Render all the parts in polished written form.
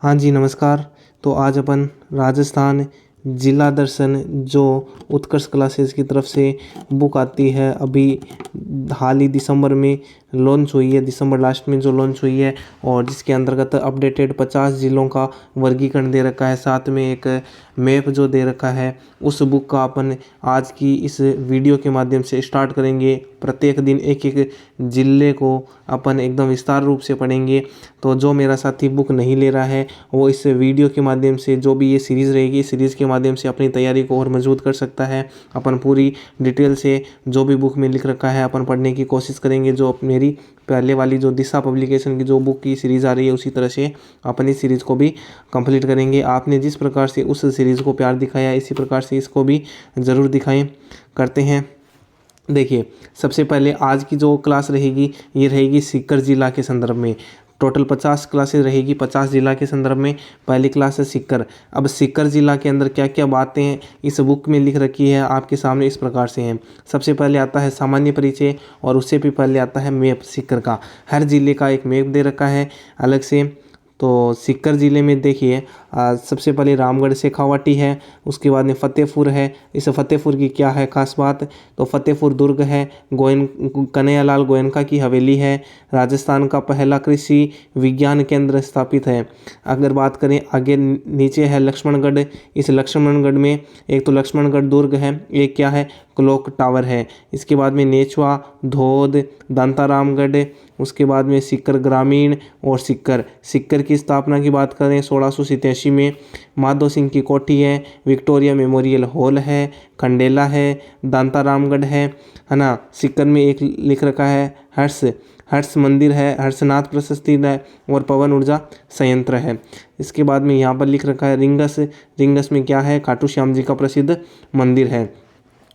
हाँ जी, नमस्कार। तो आज अपन राजस्थान जिला दर्शन जो उत्कर्ष क्लासेस की तरफ से बुक आती है, अभी हाल ही दिसंबर में लॉन्च हुई है, दिसंबर लास्ट में जो लॉन्च हुई है, और जिसके अंतर्गत अपडेटेड 50 जिलों का वर्गीकरण दे रखा है, साथ में एक मैप जो दे रखा है। उस बुक का अपन आज की इस वीडियो के माध्यम से स्टार्ट करेंगे। प्रत्येक दिन एक एक जिले को अपन एकदम विस्तार रूप से पढ़ेंगे। तो जो मेरा साथी बुक नहीं ले रहा है वो इस वीडियो के माध्यम से, जो भी ये सीरीज़ रहेगी, इस सीरीज़ के माध्यम से अपनी तैयारी को और मजबूत कर सकता है। अपन पूरी डिटेल से जो भी बुक में लिख रखा है अपन पढ़ने की कोशिश करेंगे। जो मेरी पहले वाली जो दिशा पब्लिकेशन की जो बुक की सीरीज़ आ रही है, उसी तरह से अपन इस सीरीज़ को भी कंप्लीट करेंगे। आपने जिस प्रकार से उस सीरीज़ को प्यार दिखाया, इसी प्रकार से इसको भी ज़रूर दिखाएं। करते हैं। देखिए, सबसे पहले आज की जो क्लास रहेगी ये रहेगी सीकर जिला के संदर्भ में। टोटल 50 क्लासेस रहेगी, 50 जिला के संदर्भ में। पहली क्लास है सीकर। अब सीकर जिला के अंदर क्या क्या बातें हैं इस बुक में लिख रखी है आपके सामने इस प्रकार से हैं। सबसे पहले आता है सामान्य परिचय, और उससे भी पहले आता है मैप सीकर का। हर जिले का एक मैप दे रखा है अलग से। तो सीकर ज़िले में देखिए, सबसे पहले रामगढ़ शेखावाटी है, उसके बाद में फतेहपुर है। इस फतेहपुर की क्या है खास बात, तो फतेहपुर दुर्ग है, कन्हैयालाल गोयनका की हवेली है, राजस्थान का पहला कृषि विज्ञान केंद्र स्थापित है। अगर बात करें आगे नीचे है लक्ष्मणगढ़। इस लक्ष्मणगढ़ में एक तो लक्ष्मणगढ़ दुर्ग है, एक क्या है क्लॉक टावर है। इसके बाद में नेचवा, धोद, दांतारामगढ़, उसके बाद में सीकर ग्रामीण और सीकर की स्थापना की बात करें 1687 में। माधो सिंह की कोठी है, विक्टोरिया मेमोरियल हॉल है, खंडेला है, दांतारामगढ़ है ना। सीकर में एक लिख रखा है हर्ष मंदिर है, हर्षनाथ प्रशस्ति है, और पवन ऊर्जा संयंत्र है। इसके बाद में यहाँ पर लिख रखा है रिंगस में क्या है, खाटू श्याम जी का प्रसिद्ध मंदिर है।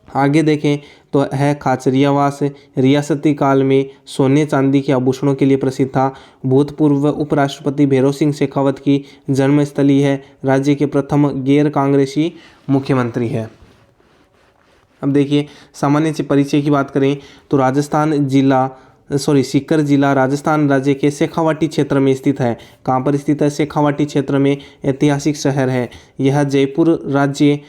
आगे देखें तो है खाचरियावास। रियासती काल में सोने चांदी के आभूषणों के लिए प्रसिद्ध था। भूतपूर्व उपराष्ट्रपति भैरव सिंह शेखावत की जन्मस्थली है। राज्य के प्रथम गैर कांग्रेसी मुख्यमंत्री है। अब देखिए, सामान्य से परिचय की बात करें तो सीकर जिला राजस्थान राज्य के शेखावाटी क्षेत्र में स्थित है। कहाँ पर स्थित है? शेखावाटी क्षेत्र में ऐतिहासिक शहर है। यह जयपुर राज्य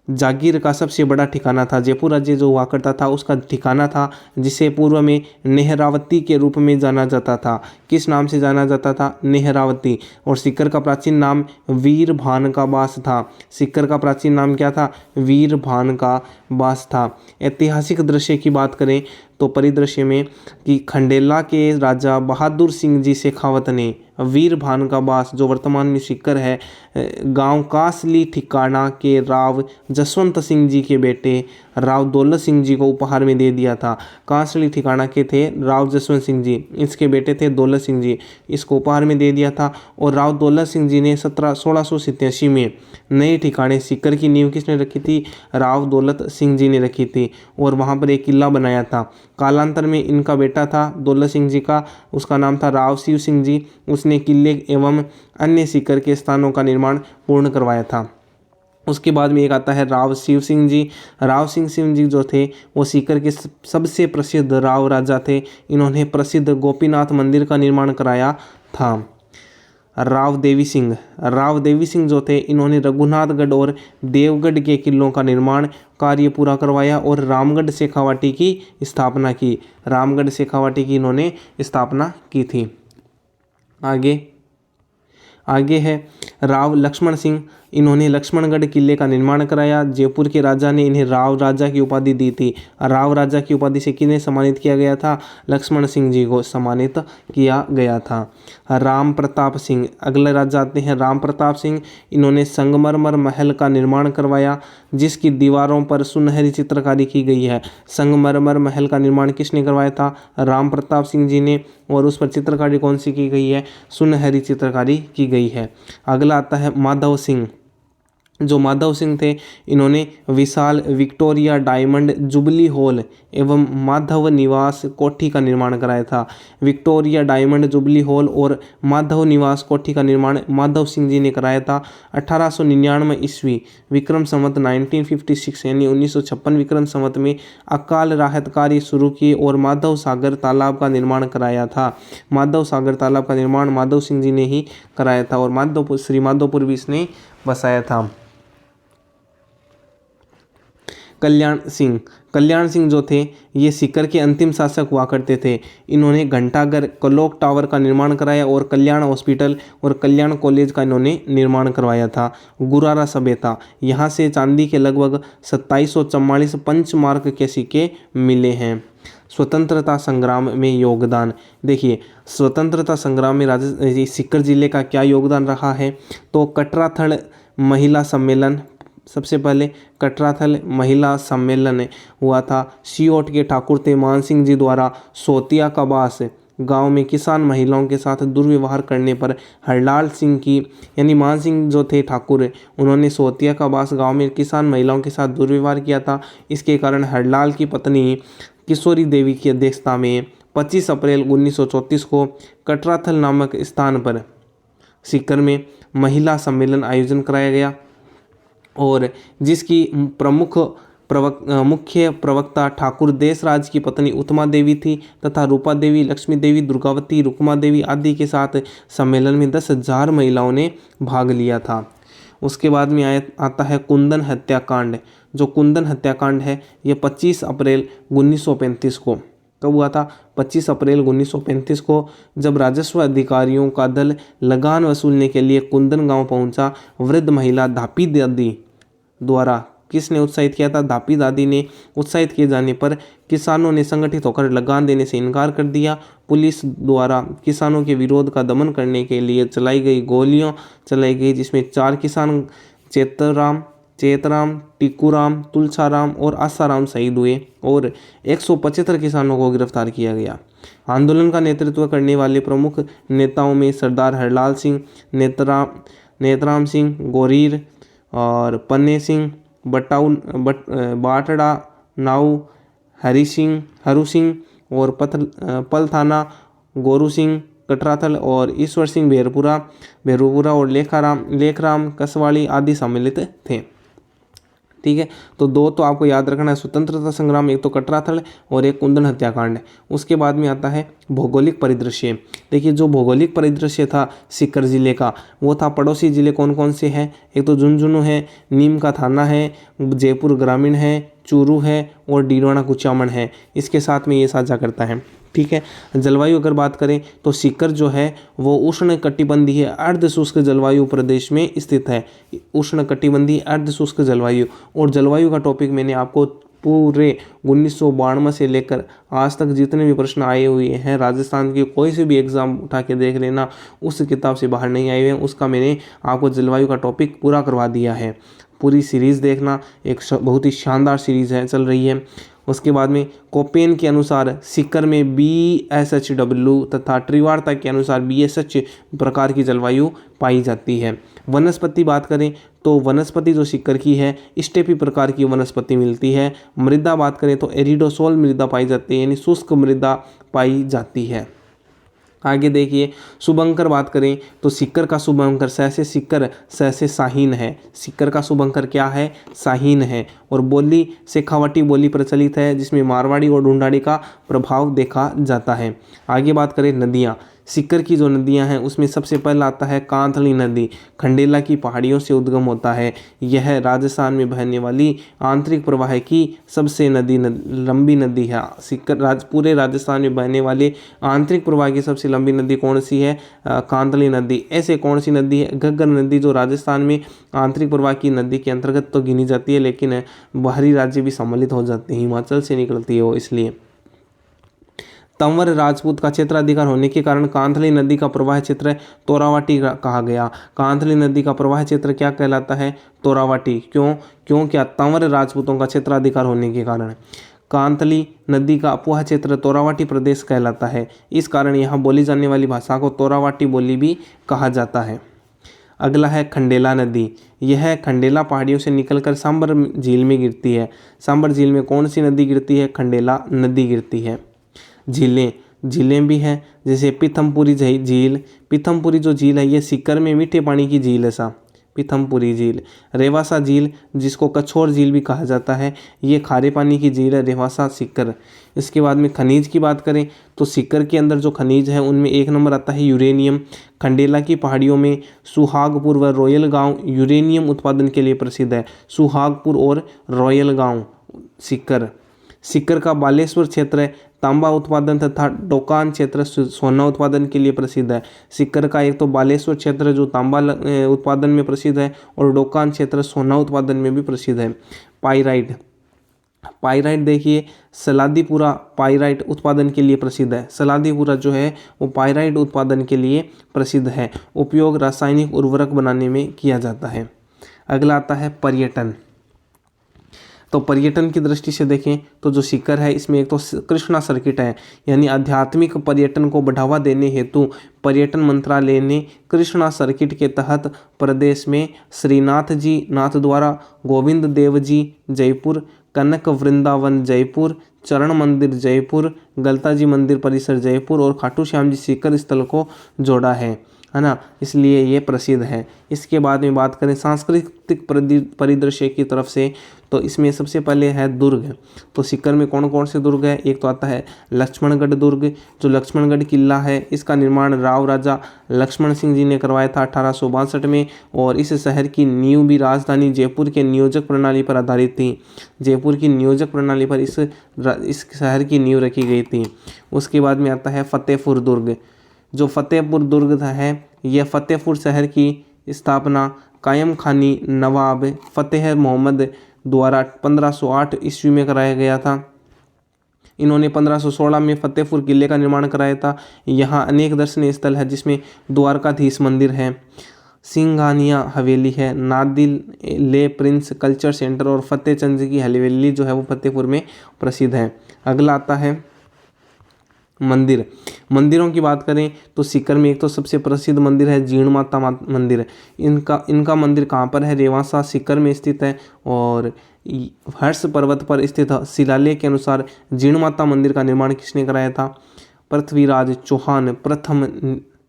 जागीर का सबसे बड़ा ठिकाना था। जयपुर राज्य जो हुआ करता था उसका ठिकाना था, जिसे पूर्व में नेहरावती के रूप में जाना जाता था। किस नाम से जाना जाता था? नेहरावती। और सीकर का प्राचीन नाम वीर भान का बास था। सीकर का प्राचीन नाम क्या था? वीर भान का बास था। ऐतिहासिक दृश्य की बात करें तो परिदृश्य में कि खंडेला के राजा बहादुर सिंह जी शेखावत ने वीर भान का बास, जो वर्तमान में सीकर है, गांव कासली ठिकाना के राव जसवंत सिंह जी के बेटे राव दौलत सिंह जी को उपहार में दे दिया था। कासली ठिकाना के थे राव जसवंत सिंह जी, इसके बेटे थे दौलत सिंह जी, इसको उपहार में दे दिया था। और राव दौलत सिंह जी ने 1687 में नए ठिकाने सीकर की नींव किसने रखी थी? राव दौलत सिंह जी ने रखी थी, और वहाँ पर एक किला बनाया था। कालांतर में इनका बेटा था दौलत सिंह जी का, उसका नाम था राव शिव सिंह जी, उसने किले एवं अन्य सीकर के स्थानों का निर्माण पूर्ण करवाया था। उसके बाद में एक आता है राव शिव सिंह जी। राव सिंह जी जो थे वो सीकर के सबसे प्रसिद्ध राव राजा थे। इन्होंने प्रसिद्ध गोपीनाथ मंदिर का निर्माण कराया था। राव देवी सिंह जो थे, इन्होंने रघुनाथगढ़ और देवगढ़ के किलों का निर्माण कार्य पूरा करवाया और रामगढ़ शेखावाटी की स्थापना की। रामगढ़ शेखावाटी की इन्होंने स्थापना की थी। आगे है राव लक्ष्मण सिंह। इन्होंने लक्ष्मणगढ़ किले का निर्माण कराया। जयपुर के राजा ने इन्हें राव राजा की उपाधि दी थी। राव राजा की उपाधि से किन्हें सम्मानित किया गया था? लक्ष्मण सिंह जी को सम्मानित किया गया था। राम प्रताप सिंह, अगले राजा आते हैं राम प्रताप सिंह। इन्होंने संगमरमर महल का निर्माण करवाया, जिसकी दीवारों पर सुनहरी चित्रकारी की गई है। संगमरमर महल का निर्माण किसने करवाया था? राम प्रताप सिंह जी ने, और उस पर चित्रकारी कौन सी की गई है? सुनहरी चित्रकारी की गई है। अगला आता है माधव सिंह। जो माधव सिंह थे, इन्होंने विशाल विक्टोरिया डायमंड जुबली हॉल एवं माधव निवास कोठी का निर्माण कराया था। विक्टोरिया डायमंड जुबली हॉल और माधव निवास कोठी का निर्माण माधव सिंह जी ने कराया था। 1899 ईस्वी विक्रम संवत 1956 यानी 1956 विक्रम संवत में अकाल राहत कार्य शुरू किए और माधव सागर तालाब का निर्माण कराया था। माधव सागर तालाब का निर्माण माधव सिंह जी ने ही कराया था और माधवपुर श्री माधोपुर भी इसने बसाया था। कल्याण सिंह जो थे, ये सीकर के अंतिम शासक हुआ करते थे। इन्होंने घंटाघर क्लॉक टावर का निर्माण कराया और कल्याण हॉस्पिटल और कल्याण कॉलेज का इन्होंने निर्माण करवाया था। गुरारा सभ्यता, यहाँ से चांदी के लगभग 2744 पंचमार्क के सिक्के मिले हैं। स्वतंत्रता संग्राम में योगदान, देखिए स्वतंत्रता संग्राम में सीकर जिले का क्या योगदान रहा है। तो कटराथल महिला सम्मेलन, सबसे पहले कटराथल महिला सम्मेलन हुआ था। सियोट के ठाकुर थे मान सिंह जी द्वारा सोतिया कबास गांव में किसान महिलाओं के साथ दुर्व्यवहार करने पर हरलाल सिंह की, यानी मान सिंह जो थे ठाकुर, उन्होंने सोतिया कबास गांव में किसान महिलाओं के साथ दुर्व्यवहार किया था। इसके कारण हरलाल की पत्नी किशोरी देवी की अध्यक्षता में 25 अप्रैल 1934 को कटराथल नामक स्थान पर सीकर में महिला सम्मेलन आयोजन कराया गया और जिसकी मुख्य प्रवक्ता ठाकुर देशराज की पत्नी उत्तमा देवी थी तथा रूपा देवी, लक्ष्मी देवी, दुर्गावती, रुक्मा देवी आदि के साथ सम्मेलन में 10,000 महिलाओं ने भाग लिया था। उसके बाद में आता है कुंदन हत्याकांड। जो कुंदन हत्याकांड है ये 25 अप्रैल 1935 को, कब हुआ था? 25 अप्रैल 1935 को, जब राजस्व अधिकारियों का दल लगान वसूलने के लिए कुंदन गांव पहुंचा। वृद्ध महिला धापी दादी द्वारा, किसने उत्साहित किया था? धापी दादी ने उत्साहित किए जाने पर किसानों ने संगठित होकर लगान देने से इनकार कर दिया। पुलिस द्वारा किसानों के विरोध का दमन करने के लिए चलाई गई गोलियां चलाई गई, जिसमें 4 किसान चेतराम, टिकुराम, तुलसाराम और आसाराम शहीद हुए और 175 किसानों को गिरफ्तार किया गया। आंदोलन का नेतृत्व करने वाले प्रमुख नेताओं में सरदार हरलाल सिंह, नेतराम सिंह, गोरीर और पन्ने सिंह, बाटड़ा नाऊ, हरू सिंह और पलथाना, गोरू सिंह कटराथल और ईश्वर सिंह भेरूपुरा और लेखराम कसवाड़ी आदि सम्मिलित थे। ठीक है, तो 2 तो आपको याद रखना है, स्वतंत्रता संग्राम, एक तो कटराथल और एक कुंदन हत्याकांड। उसके बाद में आता है भौगोलिक परिदृश्य। देखिए जो भौगोलिक परिदृश्य था सीकर जिले का, वो था पड़ोसी जिले कौन कौन से हैं? एक तो झुंझुनू है, नीम का थाना है, जयपुर ग्रामीण है, चूरू है और डीडवाना कुचामन है। इसके साथ में ये साझा करता है। ठीक है, जलवायु अगर बात करें तो सीकर जो है वो उष्ण कटिबंधीय अर्ध शुष्क जलवायु प्रदेश में स्थित है। उष्ण कटिबंधीय अर्ध शुष्क जलवायु, और जलवायु का टॉपिक मैंने आपको पूरे 1992 से लेकर आज तक जितने भी प्रश्न आए हुए हैं राजस्थान के, कोई से भी एग्जाम उठा के देख लेना, उस किताब से बाहर नहीं आए हुए हैं, उसका मैंने आपको जलवायु का टॉपिक पूरा करवा दिया है। पूरी सीरीज़ देखना, एक बहुत ही शानदार सीरीज़ है, चल रही है। उसके बाद में कोपेन के अनुसार सीकर में BSHW तथा त्रिवार्ता के अनुसार BSH प्रकार की जलवायु पाई जाती है। वनस्पति बात करें तो वनस्पति जो सीकर की है स्टेपी प्रकार की वनस्पति मिलती है। मृदा बात करें तो एरिडोसोल मृदा पाई जाती है, यानी शुष्क मृदा पाई जाती है। आगे देखिए शुभंकर बात करें तो सीकर का शुभंकर सहसे सीकर सहसे शाहीन है। सीकर का शुभंकर क्या है? शाहीन है। और बोली शेखावटी बोली प्रचलित है, जिसमें मारवाड़ी और ढूंढाड़ी का प्रभाव देखा जाता है। आगे बात करें नदियाँ, सीकर की जो नदियां हैं उसमें सबसे पहला आता है कांतली नदी, खंडेला की पहाड़ियों से उद्गम होता है। यह राजस्थान में बहने वाली आंतरिक प्रवाह की सबसे लंबी नदी है। सीकर पूरे राजस्थान में बहने वाले आंतरिक प्रवाह की सबसे लंबी नदी कौन सी है? कांतली नदी। ऐसे कौन सी नदी है? घग्गर नदी, जो राजस्थान में आंतरिक प्रवाह की नदी के अंतर्गत तो गिनी जाती है, लेकिन बाहरी राज्य भी सम्मिलित हो जाते हैं, हिमाचल से निकलती है वो, इसलिए। तंवर राजपूत का क्षेत्राधिकार होने के कारण कांतली नदी का प्रवाह क्षेत्र तोरावाटी कहा गया। कांतली नदी का प्रवाह क्षेत्र क्या कहलाता है? तोरावाटी। क्यों? क्या? तंवर राजपूतों का क्षेत्राधिकार होने के कारण कांतली नदी का अपवाह क्षेत्र तोरावाटी प्रदेश कहलाता है। इस कारण यहाँ बोली जाने वाली भाषा को तोरावाटी बोली भी कहा जाता है। अगला है खंडेला नदी। यह खंडेला पहाड़ियों से निकलकर सांबर झील में गिरती है। सांबर झील में कौन सी नदी गिरती है? खंडेला नदी गिरती है। झीलें भी हैं, जैसे पीथमपुरी झील। पीथमपुरी जो झील है ये सीकर में मीठे पानी की झील है साहब, पीथमपुरी झील। रेवासा झील, जिसको कछोर झील भी कहा जाता है, ये खारे पानी की झील है, रेवासा सीकर। इसके बाद में खनिज की बात करें तो सीकर के अंदर जो खनिज है उनमें एक नंबर आता है यूरेनियम। खंडेला की पहाड़ियों में सुहागपुर व रॉयल गांव यूरेनियम उत्पादन के लिए प्रसिद्ध है। सुहागपुर और रॉयल गांव सीकर का बालेश्वर क्षेत्र तांबा उत्पादन तथा डोकान क्षेत्र सोना उत्पादन के लिए प्रसिद्ध है। सीकर का एक तो बालेश्वर क्षेत्र जो तांबा उत्पादन में प्रसिद्ध है और डोकान क्षेत्र सोना उत्पादन में भी प्रसिद्ध है। पाइराइट देखिए, सलादीपुरा पाइराइट उत्पादन के लिए प्रसिद्ध है। सलादीपुरा जो है वो पाइराइट उत्पादन के लिए प्रसिद्ध है। उपयोग रासायनिक उर्वरक बनाने में किया जाता है। अगला आता है पर्यटन। तो पर्यटन की दृष्टि से देखें तो जो सीकर है इसमें एक तो कृष्णा सर्किट है, यानी आध्यात्मिक पर्यटन को बढ़ावा देने हेतु पर्यटन मंत्रालय ने कृष्णा सर्किट के तहत प्रदेश में श्रीनाथ जी नाथद्वारा, गोविंद देव जी जयपुर, कनक वृंदावन जयपुर, चरण मंदिर जयपुर, गलता जी मंदिर परिसर जयपुर और खाटू श्याम जी सीकर स्थल को जोड़ा है ना, इसलिए ये प्रसिद्ध है। इसके बाद में बात करें सांस्कृतिक परिदृश्य की तरफ से तो इसमें सबसे पहले है दुर्ग। तो सीकर में कौन कौन से दुर्ग है? एक तो आता है लक्ष्मणगढ़ दुर्ग। जो लक्ष्मणगढ़ किला है इसका निर्माण राव राजा लक्ष्मण सिंह जी ने करवाया था 1862 में, और इस शहर की नींव भी राजधानी जयपुर के नियोजक प्रणाली पर आधारित थी। जयपुर की नियोजक प्रणाली पर इस शहर की नींव रखी गई थी। उसके बाद में आता है फतेहपुर दुर्ग। जो फतेहपुर दुर्ग है यह फतेहपुर शहर की स्थापना कायम खानी नवाब फतेह मोहम्मद द्वारा 1508 ईस्वी में कराया गया था। इन्होंने 1516 में फतेहपुर किले का निर्माण कराया था। यहाँ अनेक दर्शनीय स्थल है जिसमें द्वारकाधीश मंदिर है, सिंघानिया हवेली है, नादिल ले प्रिंस कल्चर सेंटर और फतेह चंद की हवेली जो है वो फतेहपुर में प्रसिद्ध है। अगला आता है मंदिरों की बात करें तो सीकर में एक तो सबसे प्रसिद्ध मंदिर है जीण माता मंदिर। इनका मंदिर कहाँ पर है? रेवासा सीकर में स्थित है और हर्ष पर्वत पर स्थित शिलालेख के अनुसार जीण माता मंदिर का निर्माण किसने कराया था? पृथ्वीराज चौहान प्रथम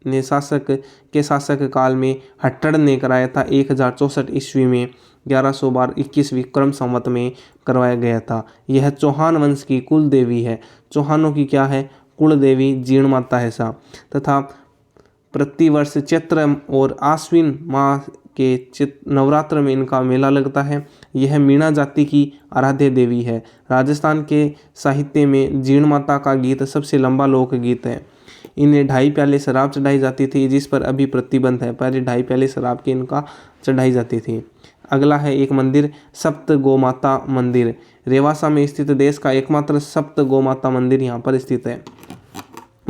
ने शासक काल में हट्टड़ ने कराया था। 1064 ईस्वी में 1112 21 विक्रम संवत में करवाया गया था। यह चौहान वंश की कुल देवी है। चौहानों की क्या है? कुल देवी जीण माता है साहब। तथा प्रतिवर्ष चैत्र और आश्विन माह के नवरात्र में इनका मेला लगता है। यह मीणा जाति की आराध्य देवी है। राजस्थान के साहित्य में जीण माता का गीत सबसे लंबा लोकगीत है। इन्हें 2.5 प्याले शराब चढ़ाई जाती थी, जिस पर अभी प्रतिबंध है। पहले 2.5 प्याले शराब की इनका चढ़ाई जाती थी। अगला है एक मंदिर सप्त गोमाता मंदिर। रेवासा में स्थित देश का एकमात्र सप्त गोमाता मंदिर यहाँ पर स्थित है।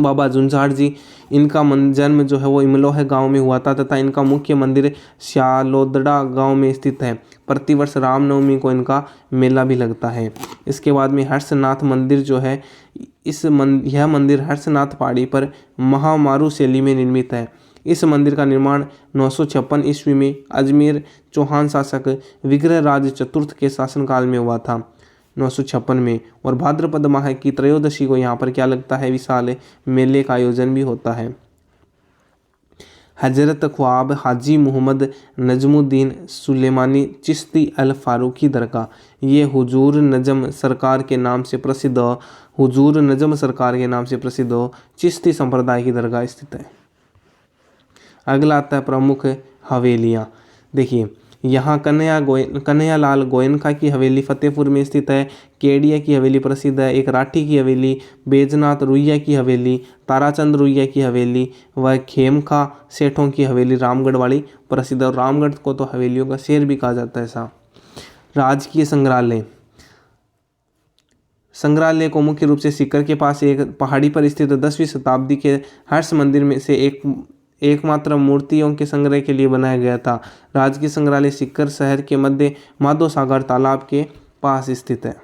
बाबा जुंझाड़ जी, इनका जन्म जो है वो इमलोह गांव में हुआ था तथा इनका मुख्य मंदिर श्यालोदड़ा गांव में स्थित है। प्रतिवर्ष रामनवमी को इनका मेला भी लगता है। इसके बाद में हर्षनाथ मंदिर जो है यह मंदिर हर्षनाथ पहाड़ी पर महामारू शैली में निर्मित है। इस मंदिर का निर्माण 956 ईस्वी में अजमेर चौहान शासक विग्रहराज चतुर्थ के शासनकाल में हुआ था 956 में। और भाद्रपद माह की त्रयोदशी को यहाँ पर क्या लगता है? विशाल मेले का आयोजन भी होता है। हजरत ख्वाब हाजी मोहम्मद नजमुद्दीन सुलेमानी चिश्ती अल फारूकी दरगाह, ये हुजूर नजम सरकार के नाम से प्रसिद्ध चिश्ती संप्रदाय की दरगाह स्थित है। अगला आता है प्रमुख हवेलियाँ। देखिए यहाँ कन्हैयालाल गोयनका की हवेली फतेहपुर में स्थित है। केडिया की हवेली प्रसिद्ध है। एक राठी की हवेली, बैजनाथ रुइया की हवेली, ताराचंद रुइया की हवेली व खेमखा सेठों की हवेली रामगढ़ वाली प्रसिद्ध है। और रामगढ़ को तो हवेलियों का शहर भी कहा जाता है साहब। राजकीय संग्रहालय को मुख्य रूप से सीकर के पास एक पहाड़ी पर स्थित 10वीं शताब्दी के हर्ष मंदिर में से एकमात्र मूर्तियों के संग्रह के लिए बनाया गया था। राजकीय संग्रहालय सीकर शहर के मध्य माधो सागर तालाब के पास स्थित है।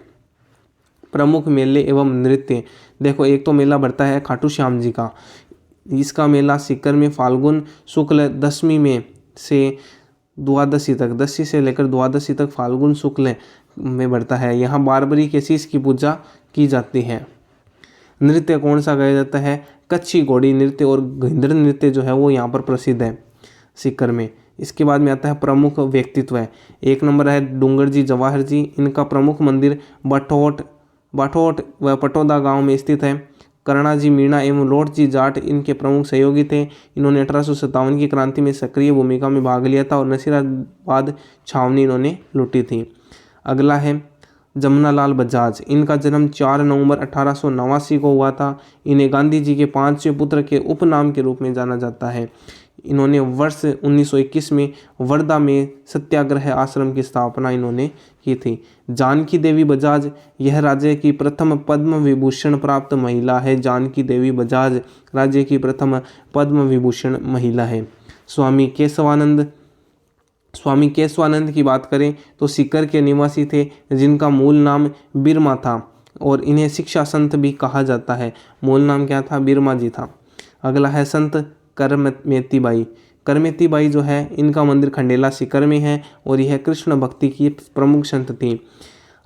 प्रमुख मेले एवं नृत्य, देखो एक तो मेला बढ़ता है खाटू श्याम जी का। इसका मेला सीकर में फाल्गुन शुक्ल दशमी में से द्वादशी तक, दशी से लेकर द्वादशी तक फाल्गुन शुक्ल में बढ़ता है। यहाँ बारबरी के शीश की पूजा की जाती है। नृत्य कौन सा गाया जाता है? कच्छी घोड़ी नृत्य और घिंद्र नृत्य जो है वो यहाँ पर प्रसिद्ध है सीकर में। इसके बाद में आता है प्रमुख व्यक्तित्व है। 1 नंबर है डूंगर जी जवाहर जी। इनका प्रमुख मंदिर बाठोट व पटौदा गांव में स्थित है। करणा जी मीणा एवं लोट जी जाट इनके प्रमुख सहयोगी थे। इन्होंने 1857 की क्रांति में सक्रिय भूमिका में भाग लिया था और नसीराबाद छावनी इन्होंने लूटी थी। अगला है जमुनालाल बजाज। इनका जन्म 4 नवंबर 1889 को हुआ था। इन्हें गांधी जी के 5वें पुत्र के उपनाम के रूप में जाना जाता है। इन्होंने वर्ष 1921 में वर्धा में सत्याग्रह आश्रम की स्थापना इन्होंने की थी। जानकी देवी बजाज, यह राज्य की प्रथम पद्म विभूषण प्राप्त महिला है। जानकी देवी बजाज राज्य की प्रथम पद्म विभूषण महिला है। स्वामी केशवानंद की बात करें तो सीकर के निवासी थे, जिनका मूल नाम बिरमा था और इन्हें शिक्षा संत भी कहा जाता है। मूल नाम क्या था? बिरमा जी था। अगला है संत करमेती बाई जो है, इनका मंदिर खंडेला सीकर में है और यह कृष्ण भक्ति की प्रमुख संत थी।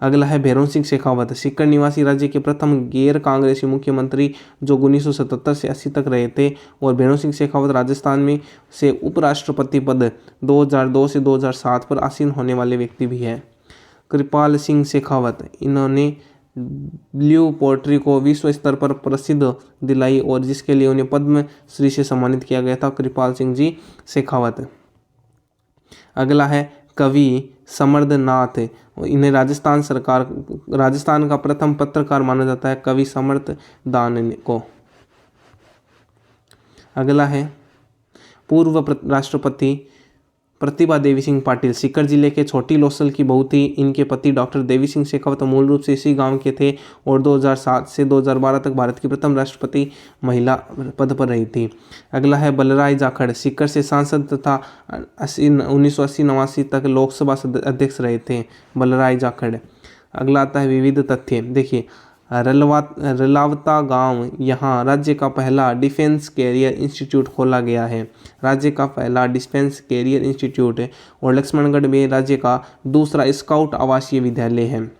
अगला है भैरव सिंह शेखावत। सीकर निवासी राज्य के प्रथम गैर कांग्रेसी मुख्यमंत्री जो 1977 से 80 तक रहे थे। और भैरव सिंह शेखावत राजस्थान में से उपराष्ट्रपति पद 2002 से 2007 पर आसीन होने वाले व्यक्ति भी है। कृपाल सिंह शेखावत, इन्होंने ब्लू पोएट्री को विश्व स्तर पर प्रसिद्ध दिलाई और जिसके लिए उन्हें पद्म श्री से सम्मानित किया गया था। कृपाल सिंह जी शेखावत। अगला है कवि समर्दनाथ। इन्हें राजस्थान का प्रथम पत्रकार माना जाता है, कवि समर्दनाथ को। अगला है पूर्व राष्ट्रपति प्रतिभा देवी सिंह पाटिल। सीकर जिले के छोटी लोसल की बहू थी। इनके पति डॉक्टर देवी सिंह शेखावत मूल रूप से इसी गांव के थे और 2007 से 2012 तक भारत की प्रथम राष्ट्रपति महिला पद पर रही थी। अगला है बलराज जाखड़। सीकर से सांसद तथा 1980-89 तक लोकसभा अध्यक्ष रहे थे बलराज जाखड़। अगला आता है विविध तथ्य। देखिए रलावता गांव, यहाँ राज्य का पहला डिफेंस कैरियर इंस्टीट्यूट खोला गया है। राज्य का पहला डिफेंस कैरियर इंस्टीट्यूट है। और लक्ष्मणगढ़ में राज्य का दूसरा स्काउट आवासीय विद्यालय है।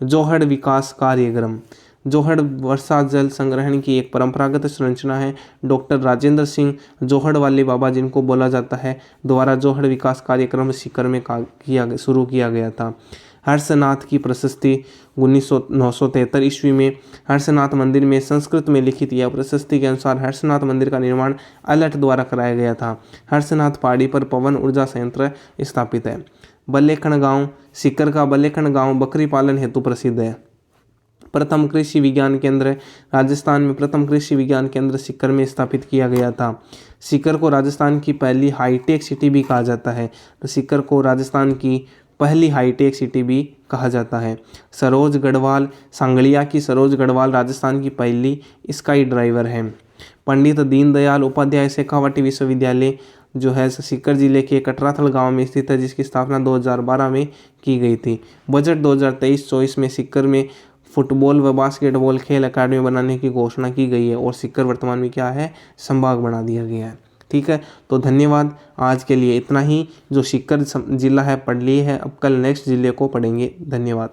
जोहड़ विकास कार्यक्रम। जोहड़ वर्षा जल संग्रहण की एक परंपरागत संरचना है। डॉक्टर राजेंद्र सिंह जोहड़ वाले बाबा जिनको बोला जाता है द्वारा जोहड़ विकास कार्यक्रम सीकर में शुरू किया गया था। हर्षनाथ की प्रशस्ति 1973 ईस्वी में हर्षनाथ मंदिर में संस्कृत में लिखित यह प्रशस्ति के अनुसार हर्षनाथ मंदिर का निर्माण अलट द्वारा कराया गया था। हर्षनाथ पहाड़ी पर पवन ऊर्जा संयंत्र स्थापित है। बल्लेखण गांव। सीकर का बल्लेखण गांव बकरी पालन हेतु प्रसिद्ध है। प्रथम कृषि विज्ञान केंद्र। राजस्थान में प्रथम कृषि विज्ञान केंद्र सीकर में स्थापित किया गया था। सीकर को राजस्थान की पहली हाईटेक सिटी भी कहा जाता है। तो सीकर को राजस्थान की पहली हाईटेक सिटी भी कहा जाता है। सरोज गढ़वाल। सांगलिया की सरोज गढ़वाल राजस्थान की पहली स्काई ड्राइवर है। पंडित दीनदयाल उपाध्याय शेखावाटी विश्वविद्यालय जो है सीकर जिले के कटराथल गांव में स्थित है, जिसकी स्थापना 2012 में की गई थी। बजट 2023-24 में सीकर में फुटबॉल व बास्केटबॉल खेल अकादमी बनाने की घोषणा की गई है और सीकर वर्तमान में क्या है, संभाग बना दिया गया है। ठीक है, तो धन्यवाद। आज के लिए इतना ही। जो सीकर जिला है पढ़ लिए है, अब कल नेक्स्ट जिले को पढ़ेंगे। धन्यवाद।